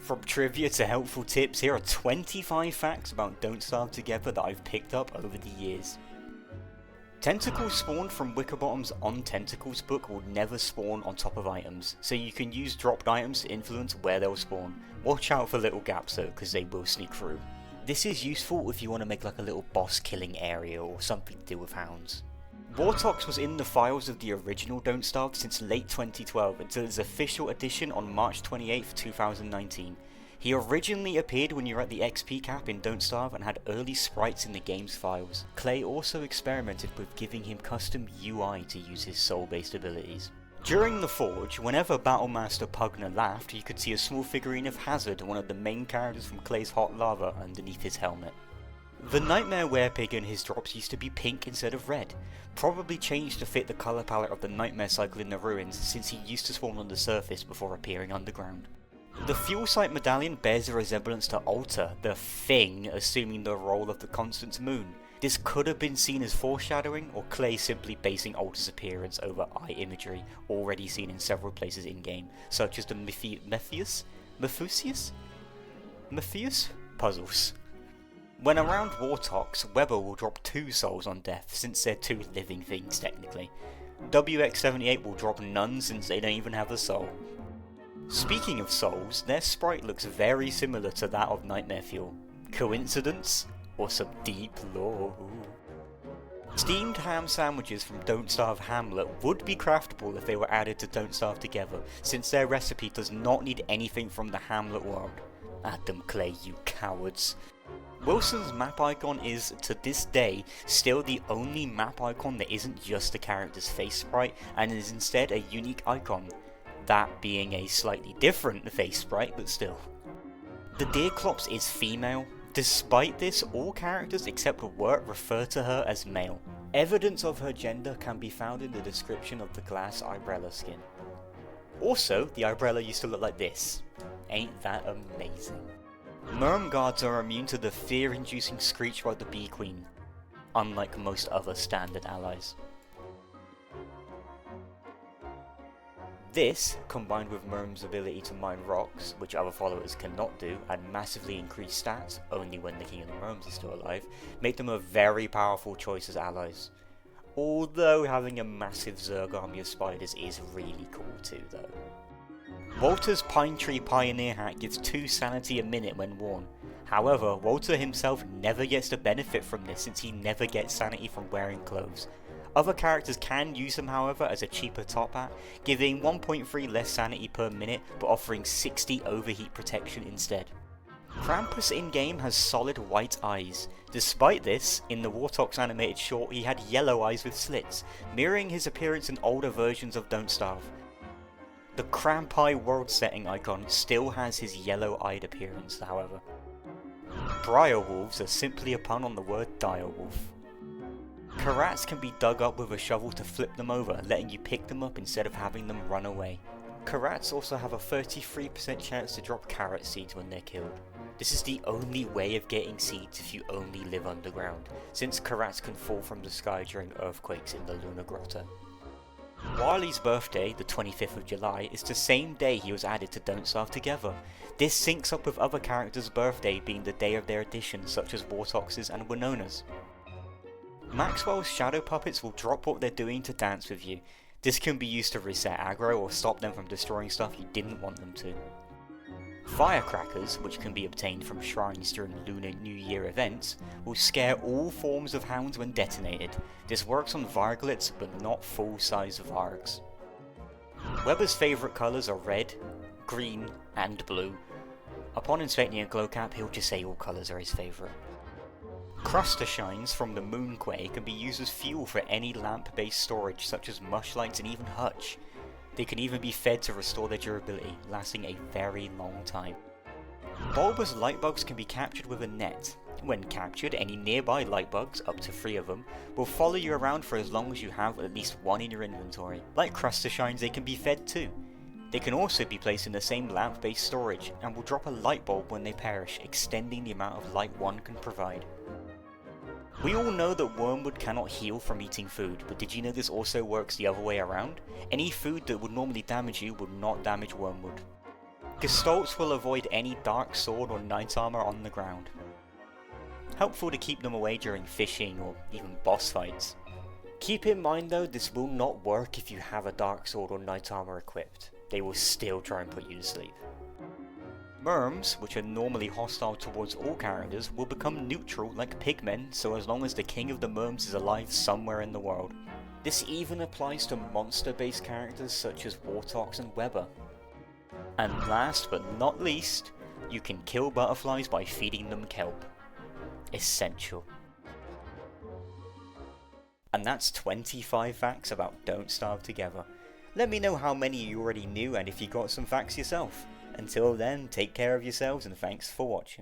From trivia to helpful tips, here are 25 facts about Don't Starve Together that I've picked up over the years. Tentacles spawned from Wickerbottom's On Tentacles book will never spawn on top of items, so you can use dropped items to influence where they'll spawn. Watch out for little gaps though, because they will sneak through. This is useful if you want to make like a little boss killing area or something to do with hounds. Wartox was in the files of the original Don't Starve since late 2012 until its official edition on March 28, 2019. He originally appeared when you were at the XP cap in Don't Starve and had early sprites in the game's files. Clay also experimented with giving him custom UI to use his soul-based abilities. During the Forge, whenever Battlemaster Pugner laughed, you could see a small figurine of Hazard, one of the main characters from Clay's Hot Lava, underneath his helmet. The Nightmare Werepig in his drops used to be pink instead of red, probably changed to fit the colour palette of the Nightmare cycle in the ruins since he used to spawn on the surface before appearing underground. The Fuel Site Medallion bears a resemblance to Alter, the Thing assuming the role of the Constant's moon. This could have been seen as foreshadowing, or Clay simply basing Alter's appearance over eye imagery already seen in several places in-game, such as the Mephius puzzles. When around Wartox, Weber will drop 2 souls on death, since they're 2 living things technically. WX78 will drop none since they don't even have a soul. Speaking of souls, their sprite looks very similar to that of Nightmare Fuel. Coincidence? Or some deep lore? Steamed ham sandwiches from Don't Starve Hamlet would be craftable if they were added to Don't Starve Together, since their recipe does not need anything from the Hamlet world. Add them, Clay, you cowards. Wilson's map icon is, to this day, still the only map icon that isn't just the character's face sprite and is instead a unique icon, that being a slightly different face sprite, but still. The Deerclops is female. Despite this, all characters except Wirt refer to her as male. Evidence of her gender can be found in the description of the glass Ibrella skin. Also, the Ibrella used to look like this. Ain't that amazing? Merm guards are immune to the fear-inducing screech by the Bee Queen, unlike most other standard allies. This, combined with Merm's ability to mine rocks, which other followers cannot do, and massively increase stats only when the King of the Merms is still alive, make them a very powerful choice as allies. Although having a massive Zerg army of spiders is really cool too though. Walter's Pine Tree Pioneer hat gives 2 sanity a minute when worn. However, Walter himself never gets to benefit from this since he never gets sanity from wearing clothes. Other characters can use them however as a cheaper top hat, giving 1.3 less sanity per minute but offering 60 overheat protection instead. Krampus in-game has solid white eyes. Despite this, in the Wartox animated short he had yellow eyes with slits, mirroring his appearance in older versions of Don't Starve. The Crampi world setting icon still has his yellow-eyed appearance however. Briarwolves are simply a pun on the word direwolf. Karats can be dug up with a shovel to flip them over, letting you pick them up instead of having them run away. Karats also have a 33% chance to drop carrot seeds when they're killed. This is the only way of getting seeds if you only live underground, since Karats can fall from the sky during earthquakes in the Lunar Grotto. Warley's birthday, the 25th of July, is the same day he was added to Don't Starve Together. This syncs up with other characters' birthday being the day of their addition, such as Wartox's and Winona's. Maxwell's shadow puppets will drop what they're doing to dance with you. This can be used to reset aggro or stop them from destroying stuff you didn't want them to. Firecrackers, which can be obtained from shrines during Lunar New Year events, will scare all forms of hounds when detonated. This works on Varglets but not full-size Vargs. Weber's favourite colours are red, green and blue. Upon inspecting a glowcap he'll just say all colours are his favourite. Cruster shines from the Moonquay can be used as fuel for any lamp-based storage such as mushlights and even hutch. They can even be fed to restore their durability, lasting a very long time. Bulbous lightbugs can be captured with a net. When captured, any nearby lightbugs, up to 3 of them, will follow you around for as long as you have at least 1 in your inventory. Like Cruster shines, they can be fed too. They can also be placed in the same lamp-based storage, and will drop a light bulb when they perish, extending the amount of light one can provide. We all know that wormwood cannot heal from eating food, but did you know this also works the other way around? Any food that would normally damage you would not damage wormwood. Gestalts will avoid any dark sword or knight armor on the ground. Helpful to keep them away during fishing or even boss fights. Keep in mind though, this will not work if you have a dark sword or knight armor equipped. They will still try and put you to sleep. Merms, which are normally hostile towards all characters, will become neutral like pigmen so as long as the king of the Merms is alive somewhere in the world. This even applies to monster-based characters such as Wartox and Weber. And last but not least, you can kill butterflies by feeding them kelp. Essential. And that's 25 facts about Don't Starve Together. Let me know how many you already knew and if you got some facts yourself. Until then, take care of yourselves and thanks for watching.